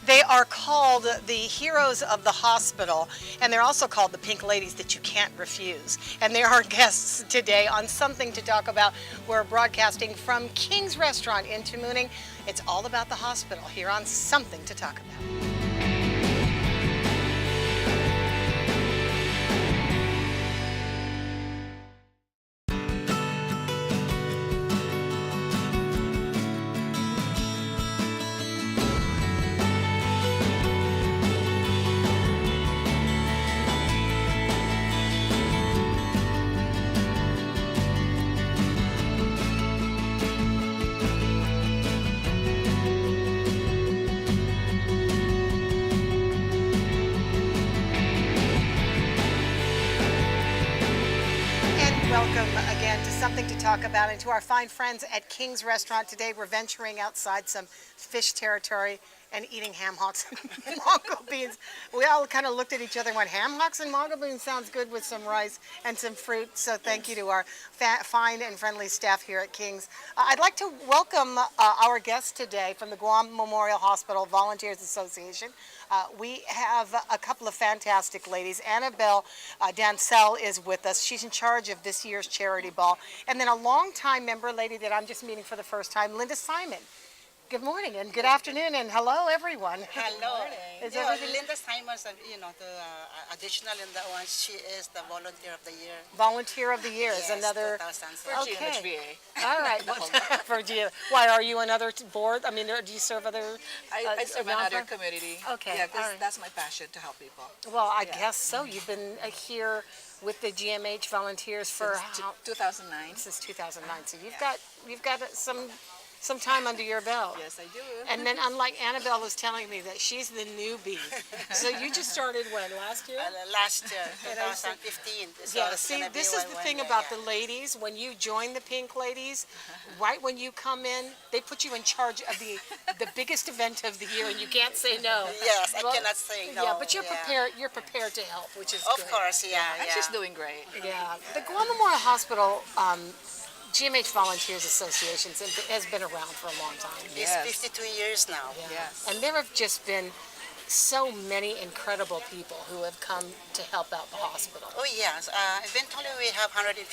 They are called the Heroes of the Hospital, and they're also called the Pink Ladies that you can't refuse. And they're our guests today on Something to Talk About. We're broadcasting from King's Restaurant in Tamuning. It's all about the hospital here on Something to Talk About. Welcome again to Something to Talk About and to our fine friends at King's Restaurant. Today we're venturing outside some fish territory and eating ham hocks and mango beans. We all kind of looked at each other and went, ham hocks and mango beans sounds good with some rice and some fruit. So thank you to our fine and friendly staff here at King's. I'd like to welcome our guests today from the Guam Memorial Hospital Volunteers Association. We have a couple of fantastic ladies. Annabelle Dancel is with us. She's in charge of this year's charity ball. And then a longtime member, lady that I'm just meeting for the first time, Linda Simon. Good morning and good afternoon and hello everyone. Hello. Is everything... Linda Simon's, the additional in that one, she is the Volunteer of the Year. Volunteer of the Year is another. For GMHVA. All right. For GMHVA. Why are you another board? I mean, do you serve other? I serve another community. Okay. Yeah, because that's my passion to help people. Well, I guess so. You've been here with the GMH Volunteers for since 2009. Since 2009. So you've got some time under your belt. Yes, I do. And then unlike Annabelle was telling me that she's the newbie. So you just started when, last year? Last year, 2015. So yeah, see, this is the thing about the ladies. When you join the Pink Ladies, right when you come in, they put you in charge of the biggest event of the year and you can't say no. Yes, I cannot say no. Yeah, but you're prepared to help, which is of good. Course, yeah. And she's doing great. Yeah. The Guam Memorial Hospital GMH Volunteers Association has been around for a long time. It's 52 years now. Yeah. Yes. And there have just been so many incredible people who have come to help out the hospital. Oh yes, eventually we have 150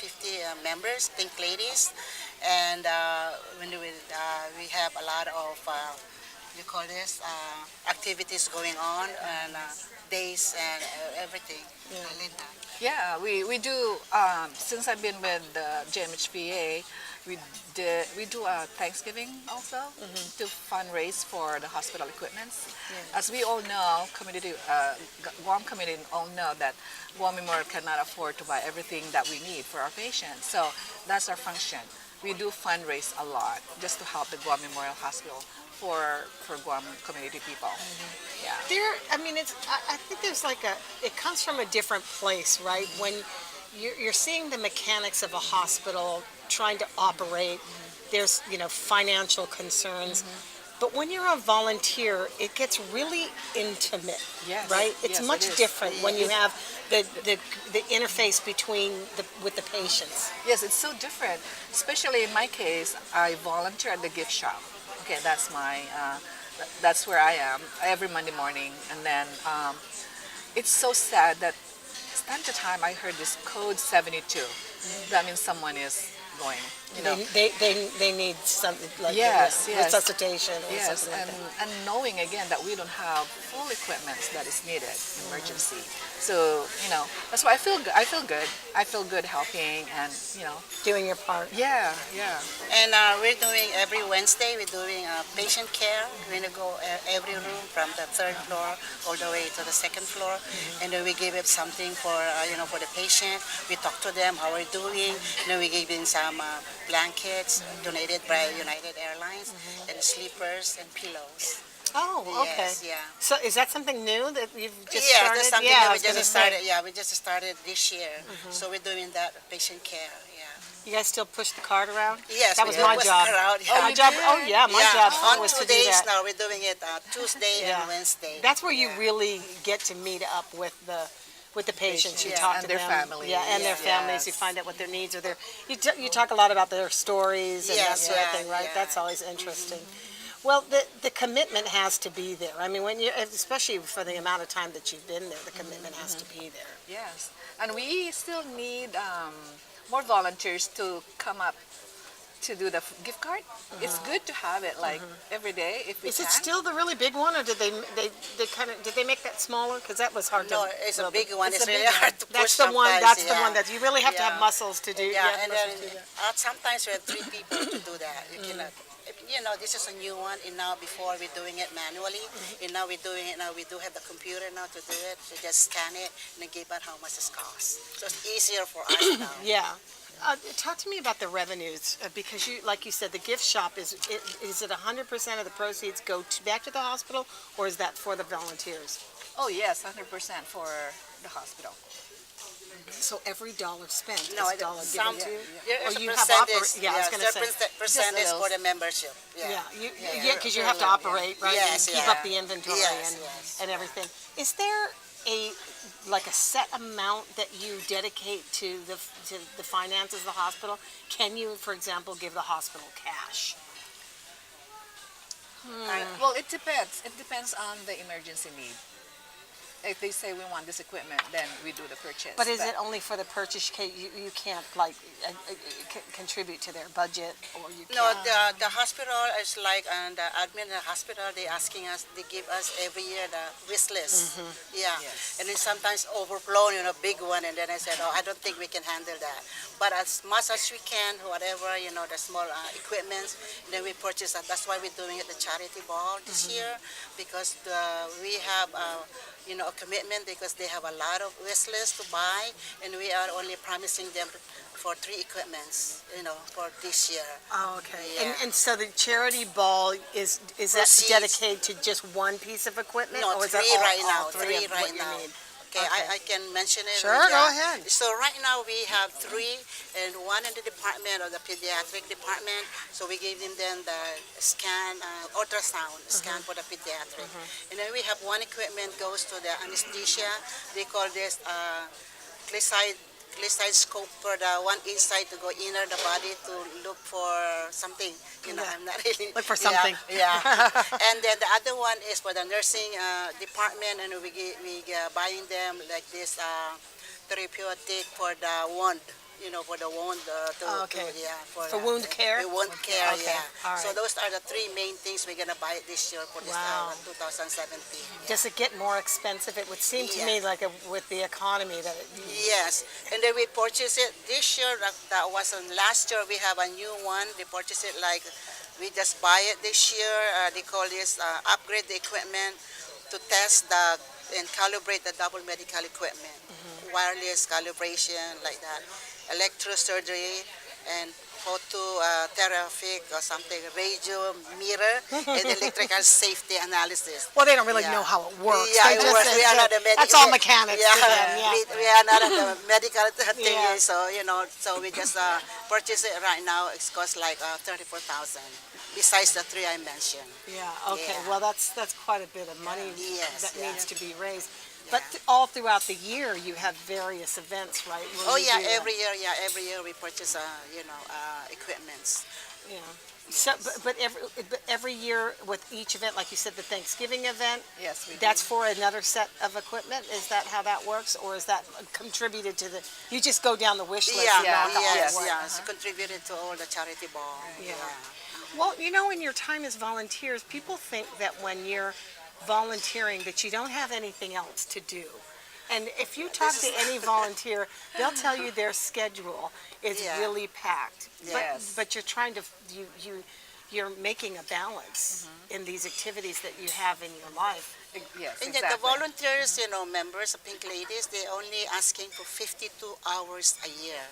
members, Pink Ladies, and we have a lot of activities going on and days and everything. Yeah. Linda. Yeah, we do. Since I've been with the GMHPA, we do a Thanksgiving also to fundraise for the hospital equipments. Yeah. As we all know, Guam community all know that Guam Memorial cannot afford to buy everything that we need for our patients. So that's our function. We do fundraise a lot just to help the Guam Memorial Hospital for Guam community people. Yeah. I think there's it comes from a different place, right? When you're seeing the mechanics of a hospital trying to operate, there's, financial concerns. But when you're a volunteer, it gets really intimate, right? It's much different when you have the interface with the patients. Yes, it's so different. Especially in my case, I volunteer at the gift shop. Okay, that's that's where I am every Monday morning, and then it's so sad that time to time I heard this code 72. That means someone is going. They need something like resuscitation or something like that. And knowing again that we don't have full equipment that is needed, emergency. So that's why I feel good. I feel good helping and doing your part. Yeah. And we're doing every Wednesday. We're doing patient care. We're gonna go every room from the third floor all the way to the second floor, and then we give it something for for the patient. We talk to them how we're doing. We give them some blankets donated by United Airlines, and sleepers and pillows. Oh, okay. Yes, yeah. So is that something new that you've just started? That's something that we just started. Yeah, we just started this year. So we're doing that patient care. Yeah. You guys still push the cart around? Yes, that was my job. Yeah. My job. Oh yeah, my job on was 2 to do days that. now. We're doing it Tuesday and Wednesday. That's where you really get to meet up with the patients. You talk to their them. families. Yeah, and their families. You find out what their needs are. You talk a lot about their stories and that sort of thing, right? That's always interesting. Well, the commitment has to be there. I mean, when you, especially for the amount of time that you've been there, the commitment has to be there. Yes, and we still need more volunteers to come up to do the gift card. It's good to have it like every day if we Is can. it still the really big one, or did they kind of, did they make that smaller? Because that was hard to. No, it's a big one. It's a really big hard to That's push the one. sometimes, That's the yeah. one that you really have to have Yeah. muscles to do. Yeah, and then muscles to do that. sometimes we have 3 people to do that. You cannot, you know, this is a new one, and now before we're doing it manually, and now we're doing it now. We do have the computer now to do it. We just scan it and then give out how much it costs. So it's easier for us now. Yeah. Talk to me about the revenues, because you, like you said, the gift shop is it 100% of the proceeds go back to the hospital, or is that for the volunteers? Oh yes, 100% for the hospital. So every dollar spent No, is a dollar some, given to you? there is Or a you have percentage. yeah, I was gonna say. Percentage Just for those. the membership. Yeah, Yeah. because you have to operate, right? Yes, and keep yeah. up the inventory Yes, and, yes. and everything. Is there like a set amount that you dedicate to the finances of the hospital? Can you, for example, give the hospital cash? Well, it depends. It depends on the emergency need. If they say we want this equipment, then we do the purchase. But is it only for the purchase case? You can't like contribute to their budget, or you can't? No, the hospital is like, and the admin of the hospital, they asking us, they give us every year the wish list. Yeah, Yes. and then sometimes overflown, you know, big one, and then I said, oh, I don't think we can handle that. But as much as we can, whatever, you know, the small equipments, then we purchase that. That's why we're doing it the charity ball this year, because we have, you know, a commitment, because they have a lot of wish lists to buy, and we are only promising them for 3 equipments, you know, for this year. Oh, okay. Yeah. And so the charity ball is that Proceeds. dedicated to just one piece of equipment, No, or is 3 that all, right all now, 3 3 of right what you now. need? Okay, Okay. I can mention it. Sure, go ahead. So right now we have 3, and 1 in the department of the pediatric department. So we gave them then the scan, ultrasound scan for the pediatric. And then we have 1 equipment goes to the anesthesia. They call this Cliside scope for the one inside to go inner the body to look for something. You know, Yeah. I'm not really Look for yeah, something. Yeah. And then the other one is for the nursing department, and we buying them like this therapeutic for the wound. You know, for the wound. Okay. For For wound care? The wound care. Okay. Yeah. All So right. those are the 3 main things we're gonna buy this year for this Wow. 2017. Yeah. Does it get more expensive? It would seem to me Yeah. like with the economy that it, Yes, and then we purchased it this year. That wasn't last year. We have a new one. They purchased it like we just buy it this year. They call this upgrade the equipment to test and calibrate the double medical equipment, wireless calibration like that, electrosurgery and phototherapy or something, radio mirror, and electrical safety analysis. well, they don't really Yeah. know how it works. Yeah, They it just works. say We are that- not the That's all mechanics to them, yeah. We are not in the medical thing, Yeah. so you know, so we just purchase it right now. It costs like 34,000. Besides the 3 I mentioned. Yeah, okay. Yeah. Well, that's quite a bit of money Yes, that yeah. needs to be raised. But all throughout the year, you have various events, right? where Oh you yeah, do that. every year we purchase equipments. Yeah. So, but every year with each event, like you said, the Thanksgiving event, Yes, we that's do. for another set of equipment? Is that how that works? Or is that contributed to you just go down the wish list? Yeah, and knock out yes, what- yes. Contributed to all the charity ball. Yeah. Well, you know, in your time as volunteers, people think that when you're volunteering that you don't have anything else to do. And if you talk to any volunteer, they'll tell you their schedule is Yeah. really packed. Yes. But you're trying to you're making a balance in these activities that you have in your life. Yes, And exactly. yet the volunteers, you know, members of Pink Ladies, they only asking for 52 hours a year.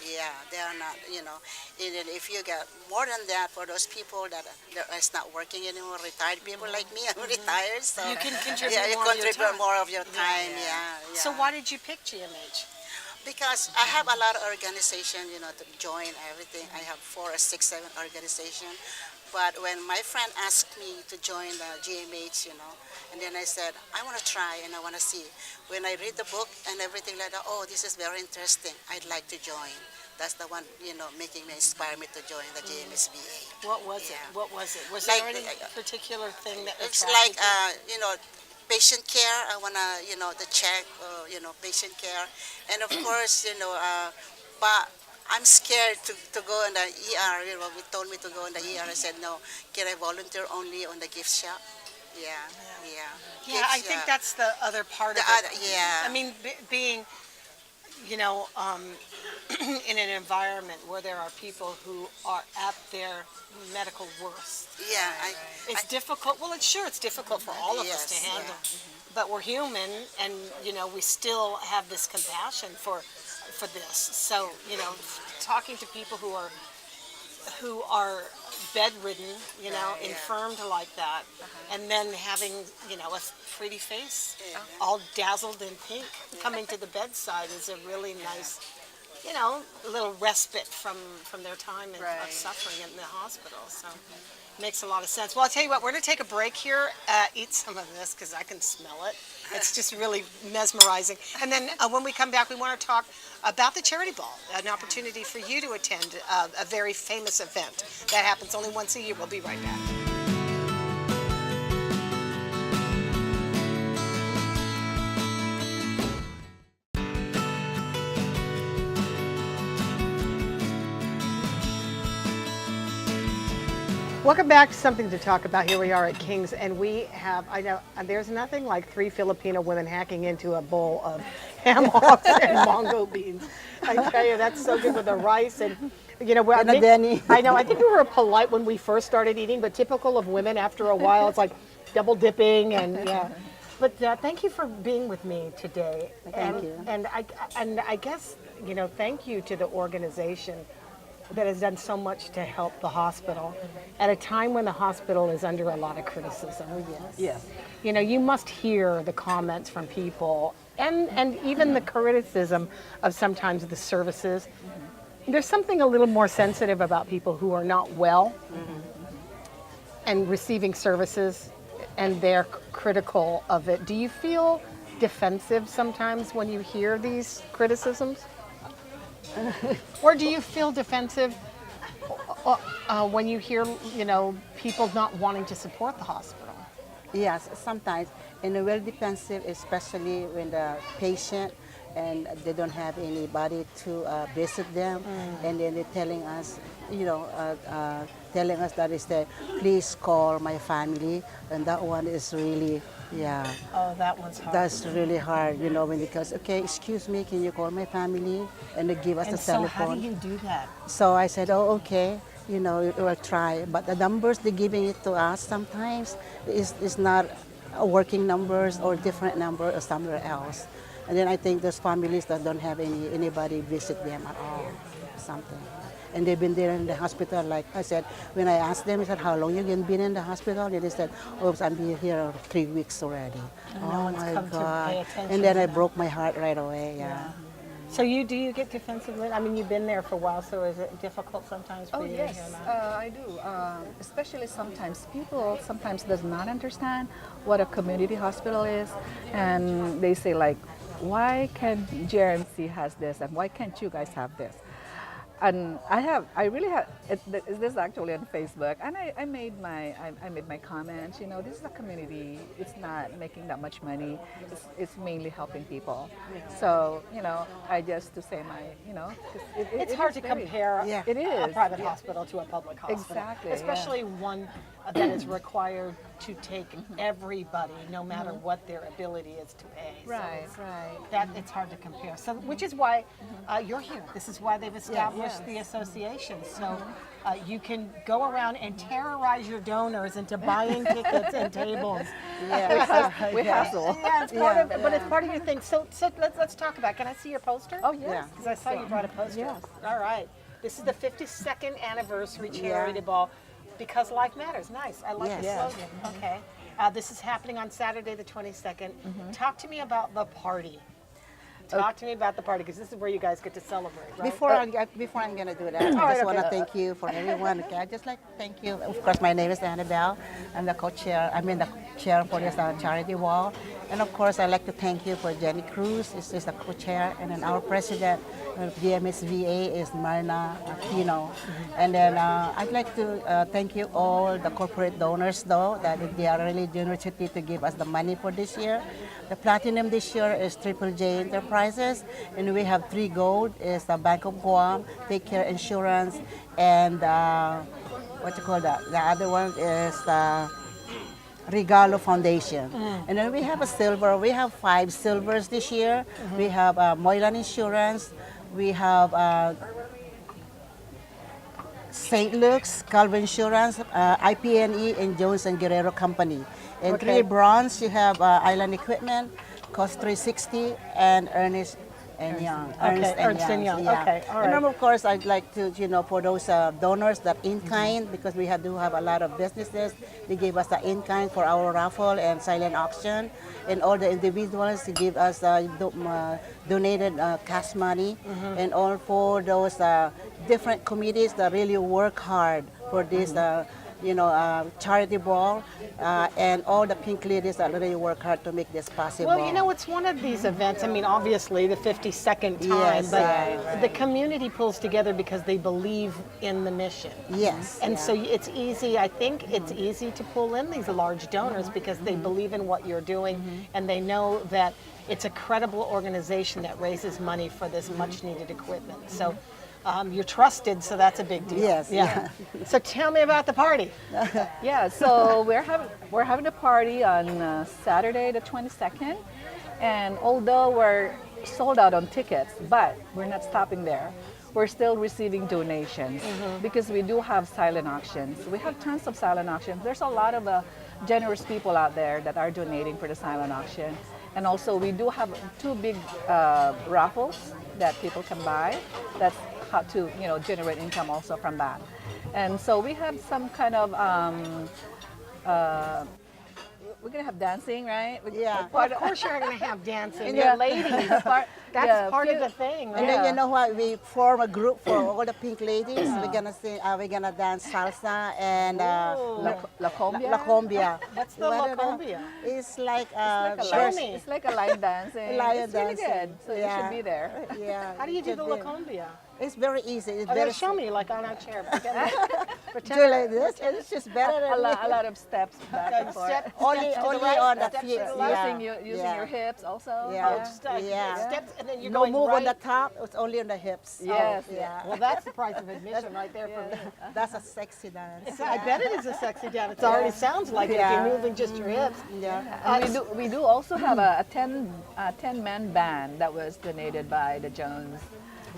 Yeah, they are not, you know, and then if you get more than that for those people that is not working anymore, retired people like me, I'm retired, so You can contribute yeah, you more of your contribute time. more of your time, yeah. So why did you pick GMH? Because I have a lot of organization, you know, to join everything. I have 4 or 6, 7 organization. But when my friend asked me to join the GMH, you know, and then I said, I want to try and I want to see. When I read the book and everything like that, oh, this is very interesting. I'd like to join. That's the one, making me inspire me to join the JMSBA. What was it? Yeah. What was it? Was Like, there any particular thing that It's attracted like, you? patient care. I wanna, the check, patient care, and of course, but I'm scared to go in the ER. We told me to go in the ER. I said no. Can I volunteer only on the gift shop? Yeah, yeah. Yeah, I Gift think shop. that's the other part The of it. other, yeah. I mean, being, you know, in an environment where there are people who are at their medical worst. Yeah, It's difficult. Well, it's difficult for all of us to Yes, handle. yeah. But we're human, and we still have this compassion for this. So, talking to people who are bedridden, Yeah. infirmed like that, and then having, a pretty face, all dazzled in pink, coming to the bedside is a really nice, little respite from their time of Right. suffering in the hospital. So makes a lot of sense. Well, I'll tell you what, we're going to take a break here, eat some of this because I can smell it. It's just really mesmerizing. And then when we come back, we want to talk about the charity ball, an opportunity for you to attend a very famous event that happens only once a year. We'll be right back. Welcome back to Something to Talk About. Here we are at King's, and we have, I know, there's nothing like 3 Filipino women hacking into a bowl of ham hocks and mongo beans. I tell you, that's so good with the rice and, we're, And a Denny. I know, I think we were polite when we first started eating, but typical of women, after a while, it's like double dipping and, yeah. But thank you for being with me today. Thank you. And I guess, thank you to the organization that has done so much to help the hospital at a time when the hospital is under a lot of criticism. Yes. You must hear the comments from people and even the criticism of sometimes the services. There's something a little more sensitive about people who are not well and receiving services, and they're critical of it. Do you feel defensive sometimes when you hear these criticisms? Or do you feel defensive when you hear, people not wanting to support the hospital? Yes, sometimes. And well defensive, especially when the patient and they don't have anybody to visit them, and then they're telling us, telling us that is the please call my family, and that one is really, yeah. Oh, that one's hard. That's really hard, when because okay, excuse me, can you call my family and they give us And the so telephone. how do you do that? So I said, oh, okay, we'll try. But the numbers they're giving it to us sometimes is not working numbers or different number or somewhere else. And then I think there's families that don't have anybody visit them at all, something. And they've been there in the hospital, like I said, when I asked them, I said, how long you been in the hospital? And they said, oh, I've been here 3 weeks already. no one's come to pay attention And then to I that. broke my heart right away, yeah. So do you get defensive? I mean, you've been there for a while, so is it difficult sometimes for Oh you yes, to hear that? I do. Especially sometimes people does not understand what a community hospital is, and they say like, why can JRMC has this and why can't you guys have this? And I really have. This is actually on Facebook, and I made my comments. This is a community. It's not making that much money. It's mainly helping people. So I just to say my It's hard to compare Yeah. It a is. private hospital to a public hospital. Exactly, yeah. Especially one that is required to take everybody, no matter what their ability is to pay. So Right, right. that it's hard to compare. So, which is why you're here. This is why they've established Yes. the association. So you can go around and terrorize your donors into buying tickets and tables. We hustle. Yeah, it's part of it, but it's part of your thing. So let's talk about it. Can I see your poster? Oh yes. Yeah. Because I saw you brought a poster. Yes. All right. This is the 52nd anniversary charity ball. Because life matters. Nice. I like the Yes. slogan. Okay. This is happening on Saturday the 22nd. Talk to me about the party. Talk to me about the party, because this is where you guys get to celebrate, right? Before I'm gonna do that, I just want to thank you for everyone. Okay, I just like to thank you. Of course, my name is Annabelle. I'm the co-chair. I'm in the chair for this charity wall, and of course, I'd like to thank you for Jenny Cruz. Is the co-chair, and then our president of GMSVA is Marna Aquino. And then I'd like to thank you all the corporate donors, though, that they are really generosity to give us the money for this year. The platinum this year is Triple J Enterprises, and we have 3 gold is the Bank of Guam, Take Care Insurance, and what you call that? The other one is the Regalo Foundation. And then we have a silver. We have 5 silvers this year. We have Moylan Insurance. We have St. Luke's, Calvin Insurance, IPNE, and Jones and Guerrero Company. And 3 bronze, you have Island Equipment, Cost 360, and Ernest and Young. Ernst and Young. Yeah. Okay, all And right. of course, I'd like to, for those donors that in kind, because we do have a lot of businesses, they give us the in kind for our raffle and silent auction, and all the individuals they give us donated cash money, and all for those different committees that really work hard for this. Charity ball, and all the pink ladies that really work hard to make this possible. Well, it's one of these events. I mean, obviously, the 52nd time, Yes, but right. the community pulls together because they believe in the mission. Yes. And so it's easy, I think it's easy to pull in these large donors because they believe in what you're doing and they know that it's a credible organization that raises money for this much needed equipment. So you're trusted, so that's a big deal. Yes, Yeah. So tell me about the party. Yeah, so we're having a party on Saturday the 22nd, and although we're sold out on tickets, but we're not stopping there. We're still receiving donations because we do have silent auctions. We have tons of silent auctions. There's a lot of generous people out there that are donating for the silent auction. And also we do have 2 big raffles that people can buy. That's how to generate income also from that. And so we have some kind of we're gonna have dancing, right? Yeah. Well, of course you're going to have dancing. Yeah. You're ladies. That's part of the thing, right? And then you know what? We form a group for all the pink ladies. We're gonna sing. We're gonna dance salsa and La Cumbia. La Cumbia. What's the La Cumbia? It's like Show me. It's like a line dancing. Line It's really dancing. good. So you Yeah. should be there. Yeah. How do you do should the be. La Cumbia? It's very easy. It's Oh, very show me, like on a chair. Pretend, do like this. It's just better than A lot of steps back and forth. only to the only right, on the steps to feet. the left. Using your hips also. Yeah. Just, Yeah. steps, and then you're No going move right. on the top. It's only on the hips. Yes. Yeah. Well, that's the price of admission right there for me. That's a sexy dance. I bet it is a sexy dance. It already sounds like it if Yeah. you're moving just your hips. Yeah. And we do also have a 10-man band that was donated by the Jones.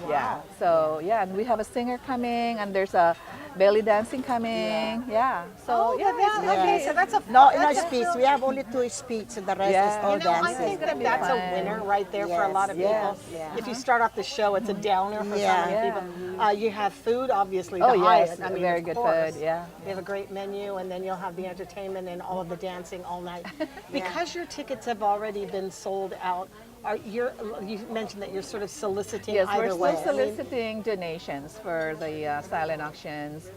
Yeah. So yeah, and we have a singer coming, and there's a belly dancing coming. Yeah. So yeah, Okay, so that's a No speech. We have only 2 speech, and the rest Yeah. is all You know, I dancing. think that be that's a fun. winner right there for a Yes, lot of yes, people. yeah. If you start off the show, it's a downer for Yeah. some Yeah. people. You have food, obviously, the Oh yes, Hyatt. I mean, very of good course. food. Yeah. They have a great menu, and then you'll have the entertainment and all of the dancing all night. Because your tickets have already been sold out, you mentioned that you're sort of soliciting Yes, either we're still way. I mean, soliciting donations for the silent auctions.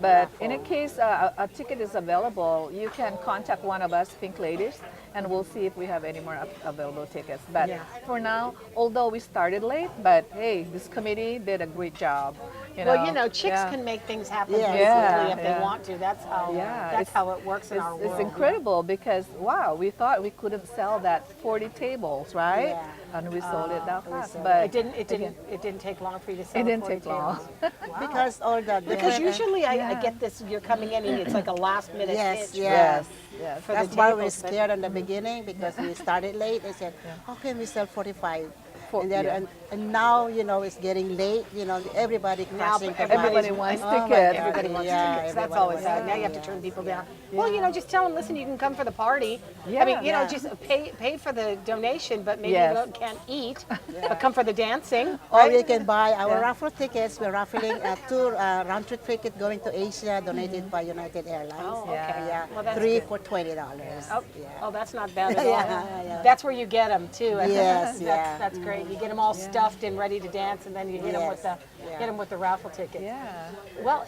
But in a case a ticket is available, you can contact one of us Pink Ladies, and we'll see if we have any more available tickets. But Yeah. for now, although we started late, but hey, this committee did a great job. Well, chicks Yeah. can make things happen Yeah. pretty quickly if they Yeah. want to. That's how Yeah, that's it's- how it works in our world. It's incredible because wow, we thought we couldn't sell that 40 tables, right? Yeah. And we sold it that fast. sold But It didn't take long for you to sell. it didn't 40 take long. tables. Because all the Because different- usually I get this, you're coming in and it's like a last minute Yes, pitch. yeah. Yes, yes. For That's the why we're tables, but- scared in the beginning because we started late. They said, how can we sell 45? And, then, Yeah. and now, it's getting late. Everybody Now crashing. everybody wants Oh my tickets. God, Everybody wants yeah, tickets. That's everybody always wants sad. Now you have tickets, to turn people yeah. down. Well, just tell them, listen, you can come for the party. I Yeah. mean, Yeah. just pay for the donation, but maybe Yes. you can't eat. But come for the dancing. Or right? you can buy our Yeah. raffle tickets. We're raffling 2 round-trip tickets going to Asia donated by United Airlines. Oh, okay. Yeah, Well, that's 3 good. for $20. Oh, Yeah. oh, that's not bad at all. Yeah, yeah. That's where you get them too. Yes, that's, yeah. That's great. great. You get them all stuffed and ready to dance, and then you hit them with the Yes. hit them with the raffle tickets. Yeah. Well,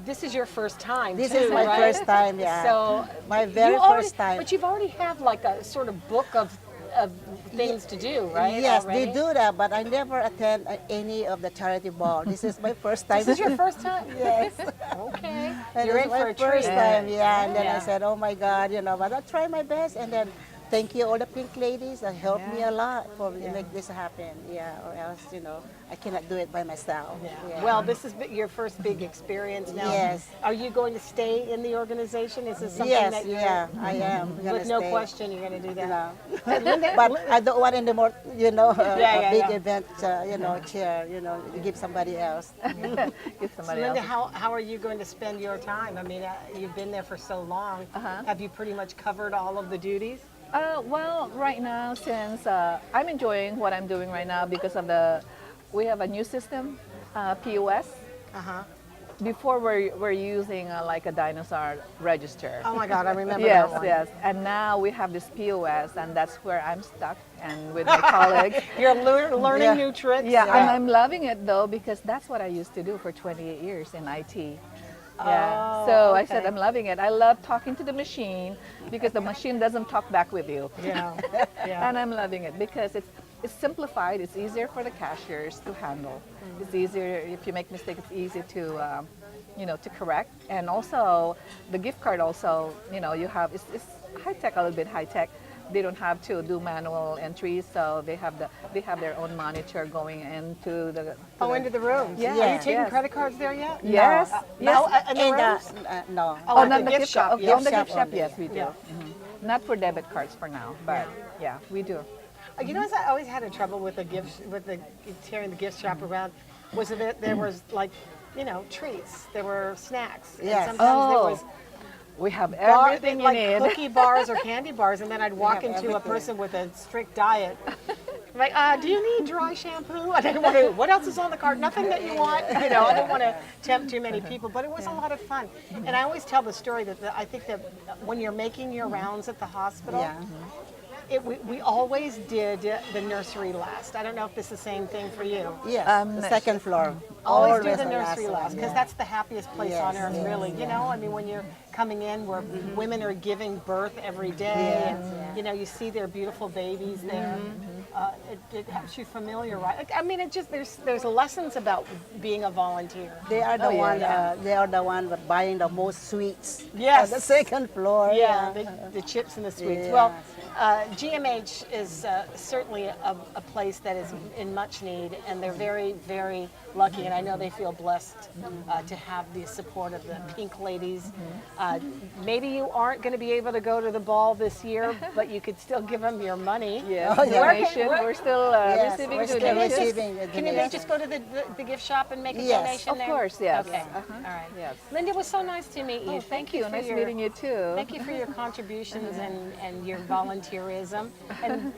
this is your first time. This too, is my right? first time, yeah. So My very you already- first time. But you've already have like a sort of book of things to do, right? Yes, already? they do that, but I never attend any of the charity ball. This is my first time. This is your first time. Yes. Okay. And You're it's in my for a first treat. time, yeah. And then I Yeah. said, oh my God, but I'll try my best. And then thank you all the pink ladies that helped me a lot for make this happen. Yeah, or else, I cannot do it by myself. Yeah. Well, this is your first big experience now. Yes. Are you going to stay in the organization? Is this something Yes, that you're, yeah, I am. gonna with no stay. question, you're going to do that? No. But I don't want any more, yeah, a big yeah. event, chair, give somebody else. Give somebody Linda, else. how are you going to spend your time? I mean, you've been there for so long. Uh-huh. Have you pretty much covered all of the duties? Well, right now, since I'm enjoying what I'm doing right now because of we have a new system, POS. Uh-huh. Before we're using like a dinosaur register. Oh my God, I remember Yes, that one. yes. And now we have this POS, and that's where I'm stuck, and with my colleagues. You're learning Yeah. new tricks. Yeah, and I'm loving it though because that's what I used to do for 28 years in IT. Yeah. Oh, So I said okay. I'm loving it. I love talking to the machine because the machine doesn't talk back with you. Yeah. Yeah. And I'm loving it because it's simplified. It's easier for the cashiers to handle. It's easier if you make mistakes. It's easy to to correct. And also the gift card. Also, you have it's high tech, a little bit high tech. They don't have to do manual entries, so they have their own monitor going into the. Into the rooms. Yes, Are you taking yes. credit cards there yet? Yes. No, in the And, rooms? no. Oh, Oh, at not the the gift gift shop, shop. yeah. On the Gift gift shop, only. yes, we do. Yeah. Not for debit cards for now, but yeah, we do. You know, I always had a trouble with tearing the gift shop around. Was that there was like, treats. There were snacks. And Yes. sometimes there was We have bar- everything you like need. cookie bars or candy bars, and then I'd walk have into a everything. person with a strict diet. Like, do you need dry shampoo? I didn't want to. What else is on the cart? Nothing that you want. I didn't want to tempt too many people, but it was a lot of fun. And I always tell the story that I think that when you're making your rounds at the hospital, Yeah. we always did the nursery last. I don't know if this is the same thing for you. Yes, the no. second floor. Always do Always the the nursery last last one, because yeah. that's the happiest place on Yes, earth, yes, really. I mean, when you're coming in where women are giving birth every day, Yes, and you see their beautiful babies there. It helps you familiar, right? Like, I mean, it just there's lessons about being a volunteer. They are the Oh, yeah, one. yeah. They are the one that buying the most sweets. Yes. On the second floor. Yeah, the chips and the sweets. Yeah. Well, GMH is certainly a place that is in much need, and they're very, very lucky, and I know they feel blessed to have the support of the Pink Ladies. Maybe you aren't going to be able to go to the ball this year, but you could still give them your money. Yes, Oh, yeah. donation. We're still Yes, receiving we're still donations. receiving the Can they donation. just go to the gift shop and make a Yes. donation Of there? course, yes. Okay. Uh-huh. All right. Yes. Linda, it was so nice to meet you. Oh, thank you. for Nice your- meeting you too. Thank you for your contributions and your volunteerism. And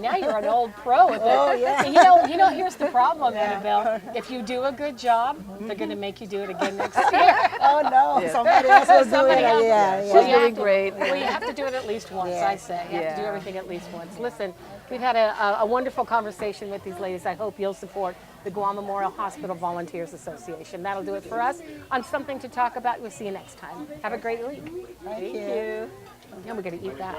now you're an old pro with it. Oh, yeah. Here's the problem, Annabelle. If you do a good job, they're going to make you do it again next year. Oh no, Yes. somebody else will do Somebody it. else. Yeah, She's yeah. you have doing to- great. Well, you have to do it at least once, Yeah. I say. You have to do Yeah. everything at least once. Listen, we've had a wonderful conversation with these ladies. I hope you'll support the Guam Memorial Hospital Volunteers Association. That'll do it for us on Something to Talk About. We'll see you next time. Have a great week. Thank you. Now we're going to eat that.